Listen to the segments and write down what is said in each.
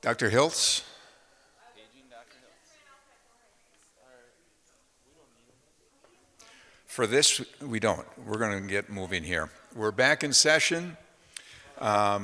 Dr. Hiltz? For this, we don't. We're going to get moving here. We're back in session.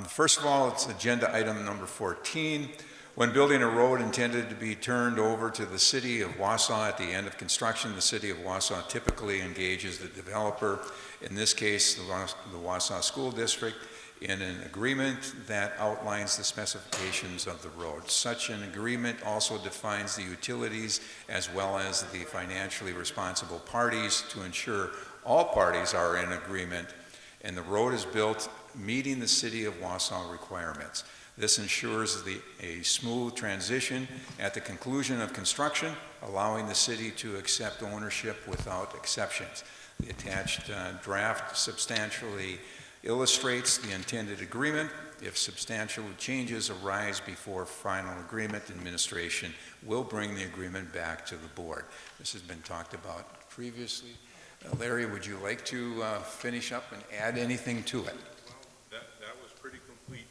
First of all, it's agenda item number 14. When building a road intended to be turned over to the city of Wausau at the end of construction, the city of Wausau typically engages the developer, in this case, the Wausau School District, in an agreement that outlines the specifications of the road. Such an agreement also defines the utilities as well as the financially responsible parties to ensure all parties are in agreement and the road is built meeting the city of Wausau requirements. This ensures a smooth transition at the conclusion of construction, allowing the city to accept ownership without exceptions. The attached draft substantially illustrates the intended agreement. If substantial changes arise before final agreement, administration will bring the agreement back to the board. This has been talked about previously. Larry, would you like to finish up and add anything to it? Well, that was pretty complete.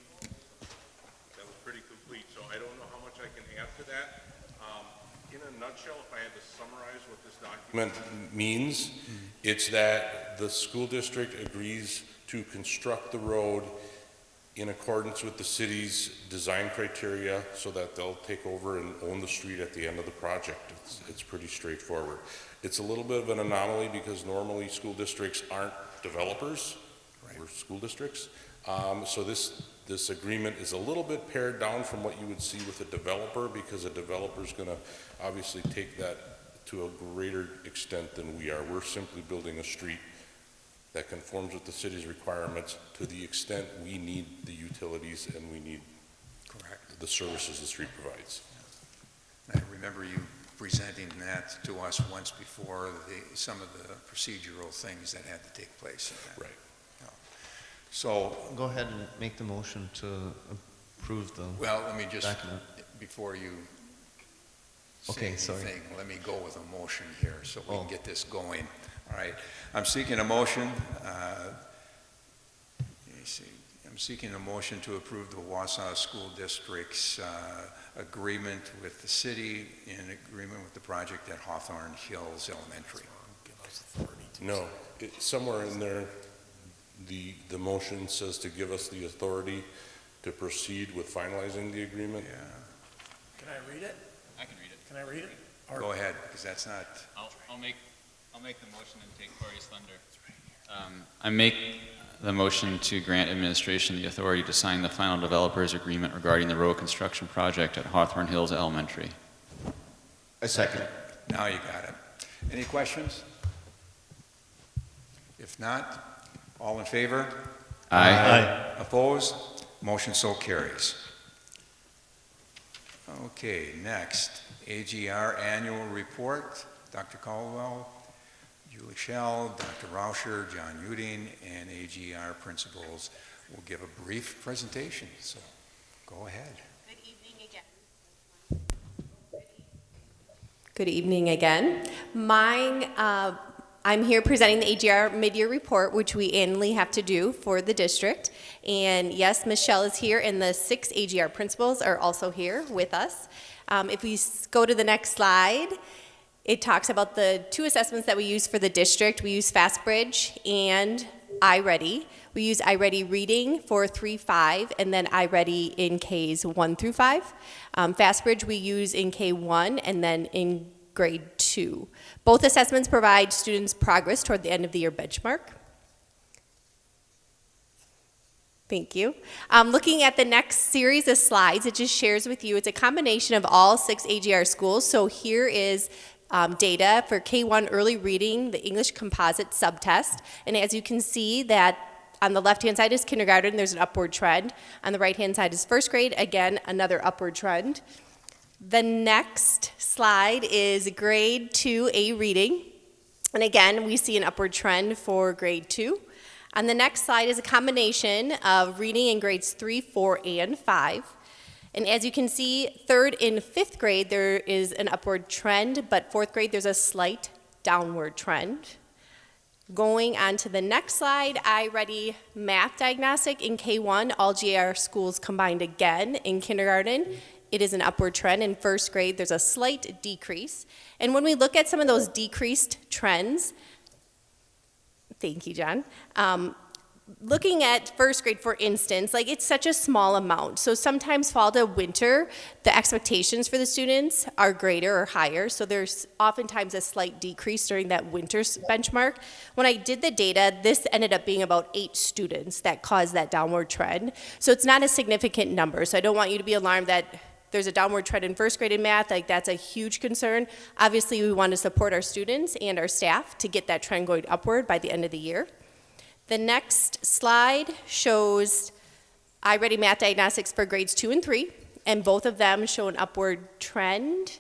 That was pretty complete, so I don't know how much I can add to that. In a nutshell, if I had to summarize what this document means, it's that the school district agrees to construct the road in accordance with the city's design criteria so that they'll take over and own the street at the end of the project. It's pretty straightforward. It's a little bit of an anomaly because normally school districts aren't developers. Right. We're school districts. So this agreement is a little bit pared down from what you would see with a developer because a developer is going to obviously take that to a greater extent than we are. We're simply building a street that conforms with the city's requirements to the extent we need the utilities and we need the services the street provides. I remember you presenting that to us once before, some of the procedural things that had to take place. Right. Yeah. So, go ahead and make the motion to approve the well, let me just, document. before you Okay, say sorry. anything, let me go with a motion here so we can get this going. All right, I'm seeking a motion. I'm seeking a motion to approve the Wausau School District's agreement with the city in agreement with the project at Hawthorne Hills Elementary. No, somewhere in there, the motion says to give us the authority to proceed with finalizing the agreement. Yeah, Can I read it? I can read it. Can I read it? Or- go ahead, because that's not, I'll make the motion and take Corey's thunder. I make the motion to grant administration the authority to sign the final developers agreement regarding the road construction project at Hawthorne Hills Elementary. A second. now you got it. Any questions? If not, all in favor? Aye. Opposed? Motion so carries. Okay, next, AGR Annual Report. Dr. Caldwell, Julie Schell, Dr. Rauscher, John Uding, and AGR principals will give a brief presentation, so go ahead. Good evening again. I'm here presenting the AGR mid-year report, which we annually have to do for the district. And yes, Michelle is here, and the 6 AGR principals are also here with us. If we go to the next slide, it talks about the 2 assessments that we use for the district. We use FastBridge and iReady. We use iReady Reading for 3-5, and then iReady in Ks 1 through 5. FastBridge we use in K1 and then in grade 2. Both assessments provide students progress toward the end of the year benchmark. Thank you. Looking at the next series of slides, it just shares with you, it's a combination of all 6 AGR schools. So here is data for K1 early reading, the English composite subtest. And as you can see that on the left-hand side is kindergarten, there's an upward trend. On the right-hand side is first grade, again, another upward trend. The next slide is grade 2A reading. And again, we see an upward trend for grade 2. On the next slide is a combination of reading in grades 3, 4, and 5. And as you can see, 3rd and 5th grade, there is an upward trend, but 4th grade, there's a slight downward trend. Going on to the next slide, iReady Math Diagnostic in K1, all GR schools combined again in kindergarten. it is an upward trend. In first grade, there's a slight decrease. And when we look at some of those decreased trends, thank you, John. Looking at first grade, for instance, like it's such a small amount. So sometimes fall to winter, the expectations for the students are greater or higher. So there's oftentimes a slight decrease during that winter benchmark. When I did the data, this ended up being about 8 students that caused that downward trend. So it's not a significant number. So I don't want you to be alarmed that there's a downward trend in first grade in math. Like that's a huge concern. Obviously, we want to support our students and our staff to get that trend going upward by the end of the year. The next slide shows iReady Math Diagnostics for grades 2 and 3, and both of them show an upward trend.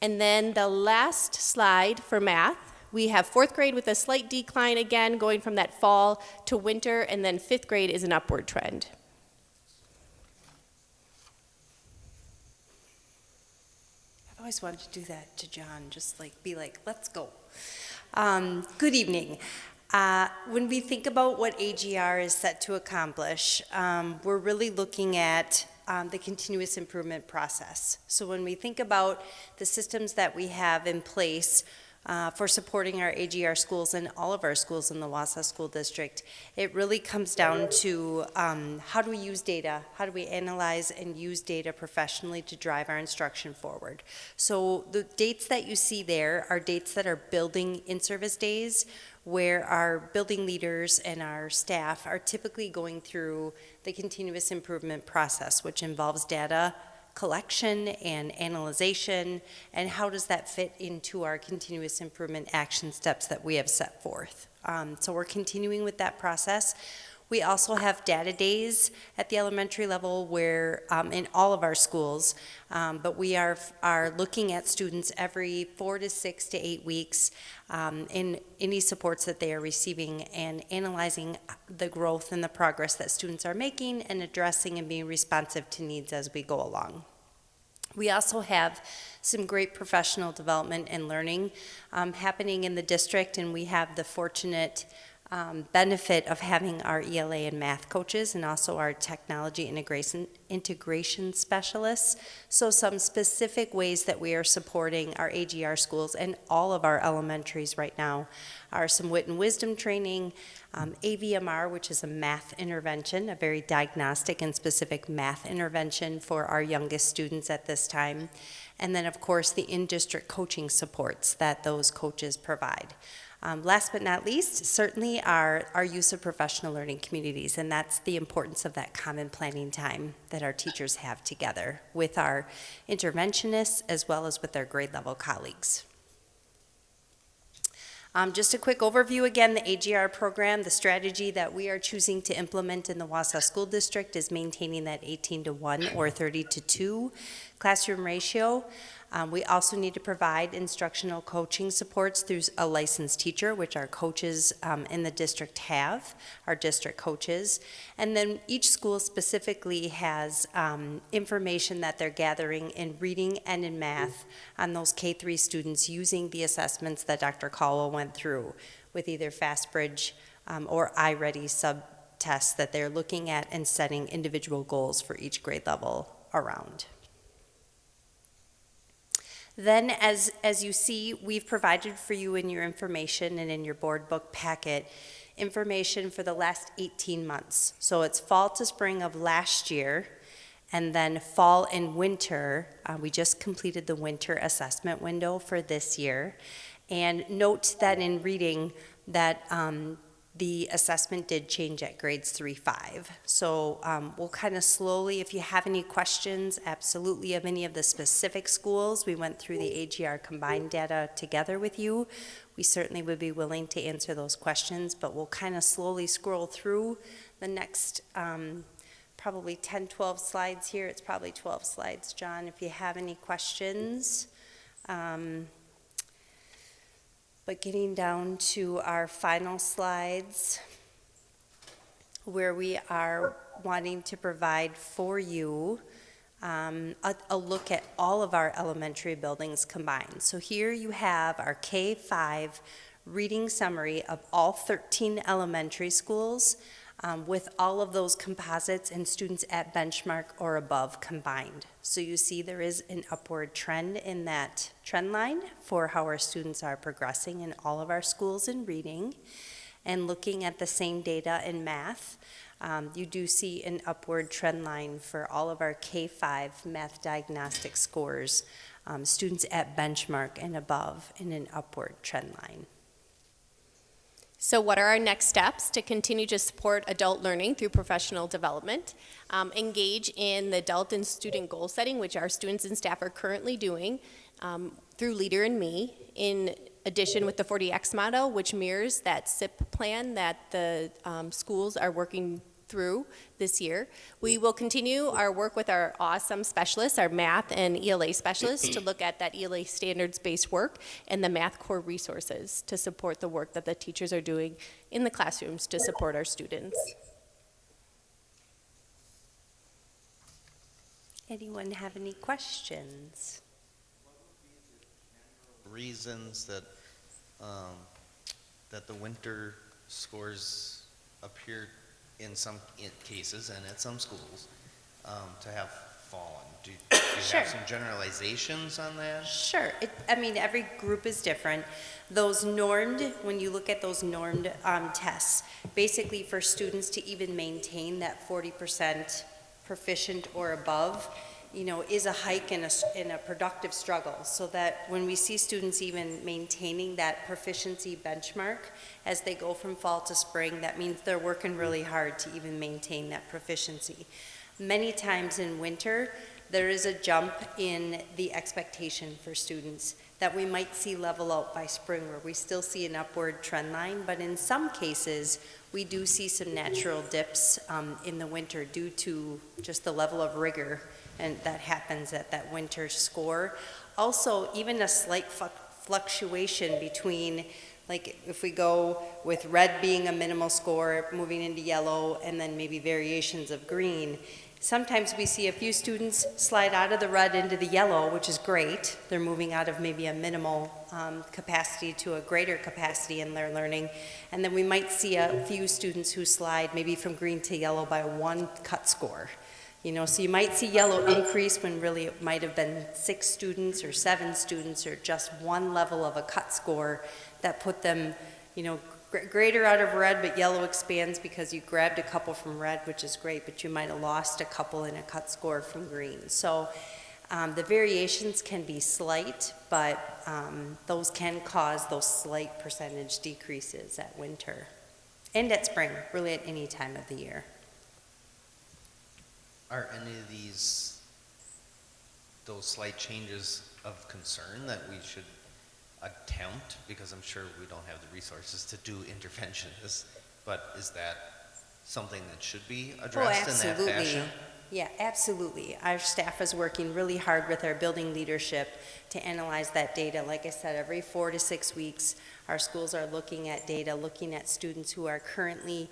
And then the last slide for math, we have 4th grade with a slight decline again, going from that fall to winter, and then 5th grade is an upward trend. I've always wanted to do that to John, just like be like, let's go. Good evening. When we think about what AGR is set to accomplish, we're really looking at the continuous improvement process. So when we think about the systems that we have in place for supporting our AGR schools and all of our schools in the Wausau School District, it really comes down to how do we use data, how do we analyze and use data professionally to drive our instruction forward. So the dates that you see there are dates that are building in-service days, where our building leaders and our staff are typically going through the continuous improvement process, which involves data collection and analyzation, and how does that fit into our continuous improvement action steps that we have set forth. So we're continuing with that process. We also have data days at the elementary level where in all of our schools, but we are looking at students every 4 to 6 to 8 weeks in any supports that they are receiving and analyzing the growth and the progress that students are making and addressing and being responsive to needs as we go along. We also have some great professional development and learning happening in the district, and we have the fortunate benefit of having our ELA and math coaches and also our technology integration specialists. So some specific ways that we are supporting our AGR schools and all of our elementaries right now are some wit and wisdom training, AVMR, which is a math intervention, a very diagnostic and specific math intervention for our youngest students at this time, and then of course the in-district coaching supports that those coaches provide. Last but not least, certainly our use of professional learning communities, and that's the importance of that common planning time that our teachers have together with our interventionists as well as with their grade level colleagues. Just a quick overview again, the AGR program, the strategy that we are choosing to implement in the Wausau School District is maintaining that 18:1 or 30:2 classroom ratio. We also need to provide instructional coaching supports through a licensed teacher, which our coaches in the district have, our district coaches. And then each school specifically has information that they're gathering in reading and in math on those K-3 students using the assessments that Dr. Caldwell went through with either FastBridge or iReady sub-tests that they're looking at and setting individual goals for each grade level around. Then, as you see, we've provided for you in your information and in your board book packet information for the last 18 months. So it's fall to spring of last year, and then fall and winter. We just completed the winter assessment window for this year. And note that in reading that the assessment did change at grades 3-5. So we'll kind of slowly, if you have any questions, absolutely, of any of the specific schools, we went through the AGR combined data together with you. We certainly would be willing to answer those questions, but we'll kind of slowly scroll through the next probably 10, 12 slides here. It's probably 12 slides, John, if you have any questions. But getting down to our final slides, where we are wanting to provide for you a look at all of our elementary buildings combined. So here you have our K-5 reading summary of all 13 elementary schools with all of those composites and students at benchmark or above combined. So you see there is an upward trend in that trend line for how our students are progressing in all of our schools in reading. And looking at the same data in math, you do see an upward trend line for all of our K-5 math diagnostic scores, students at benchmark and above in an upward trend line. So what are our next steps to continue to support adult learning through professional development? Engage in the adult and student goal setting, which our students and staff are currently doing through Leader and Me, in addition with the 40X model, which mirrors that SIP plan that the schools are working through this year. We will continue our work with our awesome specialists, our math and ELA specialists, to look at that ELA standards-based work and the math core resources to support the work that the teachers are doing in the classrooms to support our students. Anyone have any questions? Reasons that, that the winter scores appear in some cases and at some schools to have fallen. Do you Sure. have some generalizations on that? Sure. I mean, every group is different. Those normed, when you look at those normed tests, basically for students to even maintain that 40% proficient or above, you know, is a hike and a productive struggle. So that when we see students even maintaining that proficiency benchmark as they go from fall to spring, that means they're working really hard to even maintain that proficiency. Many times in winter, there is a jump in the expectation for students that we might see level out by spring, where we still see an upward trend line, but in some cases, we do see some natural dips in the winter due to just the level of rigor and that happens at that winter score. Also, even a slight fluctuation between, like if we go with red being a minimal score, moving into yellow, and then maybe variations of green, sometimes we see a few students slide out of the red into the yellow, which is great. They're moving out of maybe a minimal capacity to a greater capacity in their learning. And then we might see a few students who slide maybe from green to yellow by one cut score. You know, so you might see yellow increase when really it might have been 6 students or 7 students or just one level of a cut score that put them, you know, greater out of red, but yellow expands because you grabbed a couple from red, which is great, but you might have lost a couple in a cut score from green. So the variations can be slight, but those can cause those slight percentage decreases at winter and at spring, really at any time of the year. Are any of those slight changes of concern that we should attempt? Because I'm sure we don't have the resources to do interventionists, but is that something that should be addressed in that fashion? Yeah, absolutely. Our staff is working really hard with our building leadership to analyze that data. Like I said, every 4 to 6 weeks, our schools are looking at data, looking at students who are currently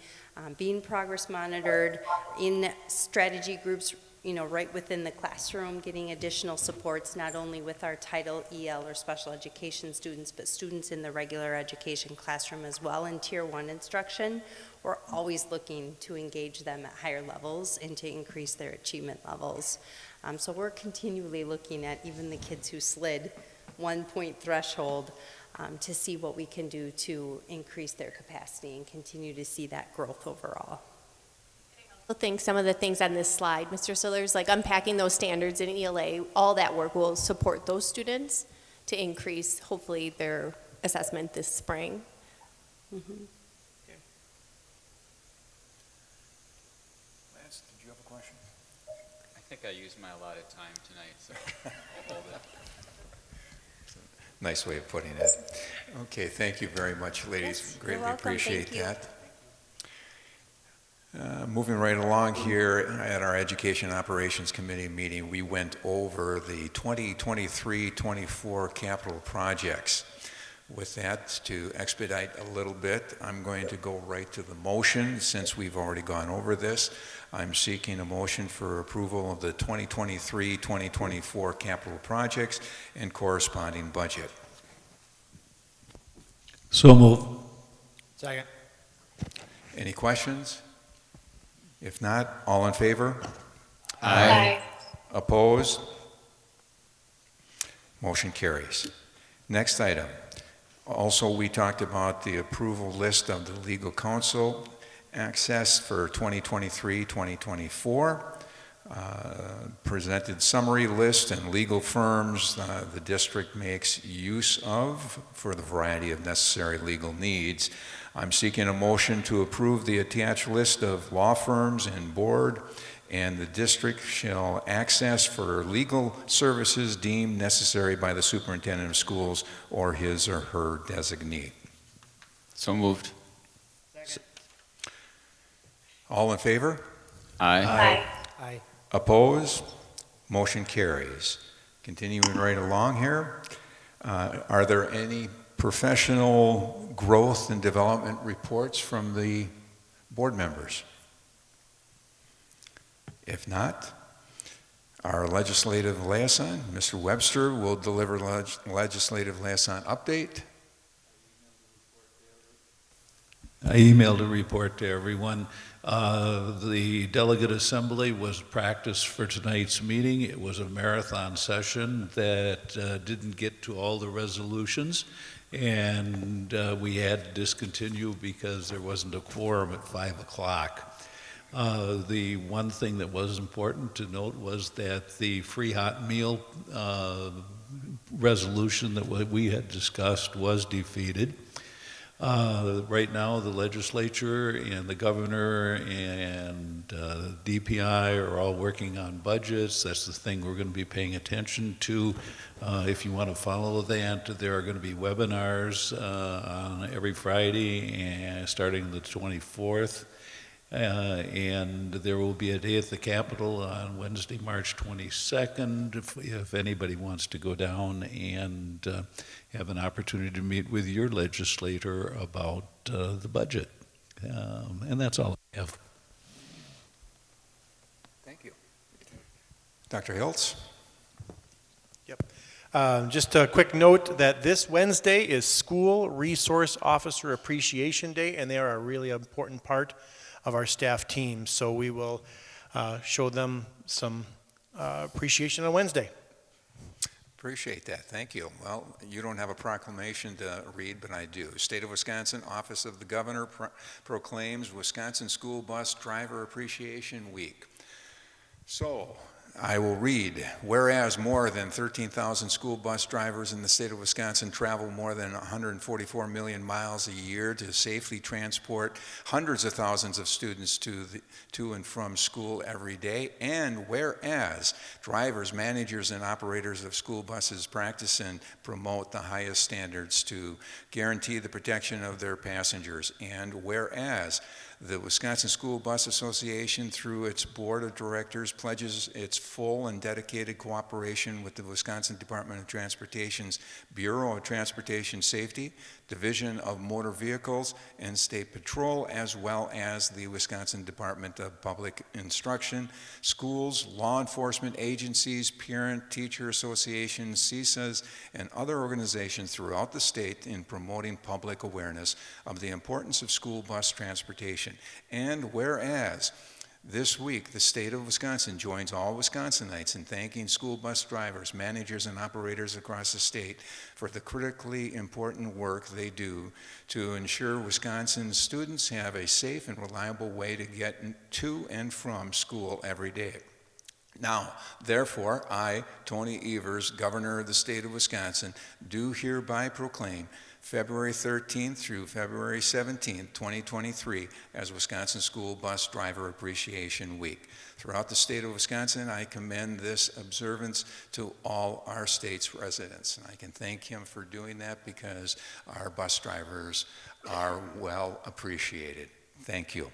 being progress monitored in strategy groups, you know, right within the classroom, getting additional supports, not only with our Title EL or special education students, but students in the regular education classroom as well in Tier 1 instruction. We're always looking to engage them at higher levels and to increase their achievement levels. So we're continually looking at even the kids who slid 1 point threshold to see what we can do to increase their capacity and continue to see that growth overall. I think some of the things on this slide, Mr. Sillers, like unpacking those standards in ELA, all that work will support those students to increase, hopefully, their assessment this spring. Mm-hmm. Lance, did you have a question? I think I used my allotted time tonight, so I'll hold it. Nice way of putting it. Okay, thank you very much, ladies. Yes, you're Greatly welcome. appreciate Thank you. that. Moving right along here, at our Education Operations Committee meeting, we went over the 2023-24 capital projects. With that, to expedite a little bit, I'm going to go right to the motion since we've already gone over this. I'm seeking a motion for approval of the 2023-2024 capital projects and corresponding budget. So move. Second. Any questions? If not, all in favor? Aye. Opposed? Motion carries. Next item. Also, we talked about the approval list of the legal counsel access for 2023-2024. Presented summary list and legal firms the district makes use of for the variety of necessary legal needs. I'm seeking a motion to approve the attached list of law firms and board, and the district shall access for legal services deemed necessary by the superintendent of schools or his or her designee. So moved. All in favor? Aye. Aye. Opposed? Motion carries. Continuing right along here, are there any professional growth and development reports from the board members? If not, our legislative liaison, Mr. Webster, will deliver legislative liaison update. I emailed a report to everyone. The delegate assembly was practiced for tonight's meeting. It was a marathon session that didn't get to all the resolutions, and we had to discontinue because there wasn't a quorum at 5 o'clock. The one thing that was important to note was that the free hot meal resolution that we had discussed was defeated. Right now, the legislature and the governor and DPI are all working on budgets. That's the thing we're going to be paying attention to. If you want to follow that, there are going to be webinars on every Friday and starting the 24th. And there will be a day at the Capitol on Wednesday, March 22nd, if anybody wants to go down and have an opportunity to meet with your legislator about the budget. And that's all I have. Thank you. Dr. Hiltz? Yep. Just a quick note that this Wednesday is School Resource Officer Appreciation Day, and they are a really important part of our staff team. So we will show them some appreciation on Wednesday. Appreciate that. Thank you. Well, you don't have a proclamation to read, but I do. State of Wisconsin Office of the Governor proclaims Wisconsin School Bus Driver Appreciation Week. So I will read, whereas more than 13,000 school bus drivers in the state of Wisconsin travel more than 144 million miles a year to safely transport hundreds of thousands of students to and from school every day, and whereas drivers, managers, and operators of school buses practice and promote the highest standards to guarantee the protection of their passengers, and whereas the Wisconsin School Bus Association, through its board of directors, pledges its full and dedicated cooperation with the Wisconsin Department of Transportation's Bureau of Transportation Safety, Division of Motor Vehicles, and State Patrol, as well as the Wisconsin Department of Public Instruction, schools, law enforcement agencies, parent-teacher associations, CISAs, and other organizations throughout the state in promoting public awareness of the importance of school bus transportation. And whereas this week, the state of Wisconsin joins all Wisconsinites in thanking school bus drivers, managers, and operators across the state for the critically important work they do to ensure Wisconsin students have a safe and reliable way to get to and from school every day. Now, therefore, I, Tony Evers, Governor of the state of Wisconsin, do hereby proclaim February 13th through February 17th, 2023, as Wisconsin School Bus Driver Appreciation Week. Throughout the state of Wisconsin, I commend this observance to all our state's residents. And I can thank him for doing that because our bus drivers are well appreciated. Thank you.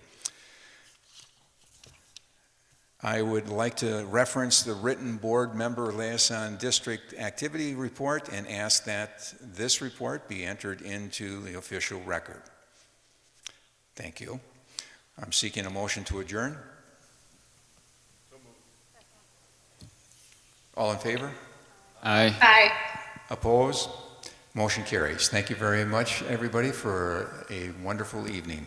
I would like to reference the written board member liaison district activity report and ask that this report be entered into the official record. Thank you. I'm seeking a motion to adjourn. All in favor? Aye. Aye. Opposed? Motion carries. Thank you very much, everybody, for a wonderful evening.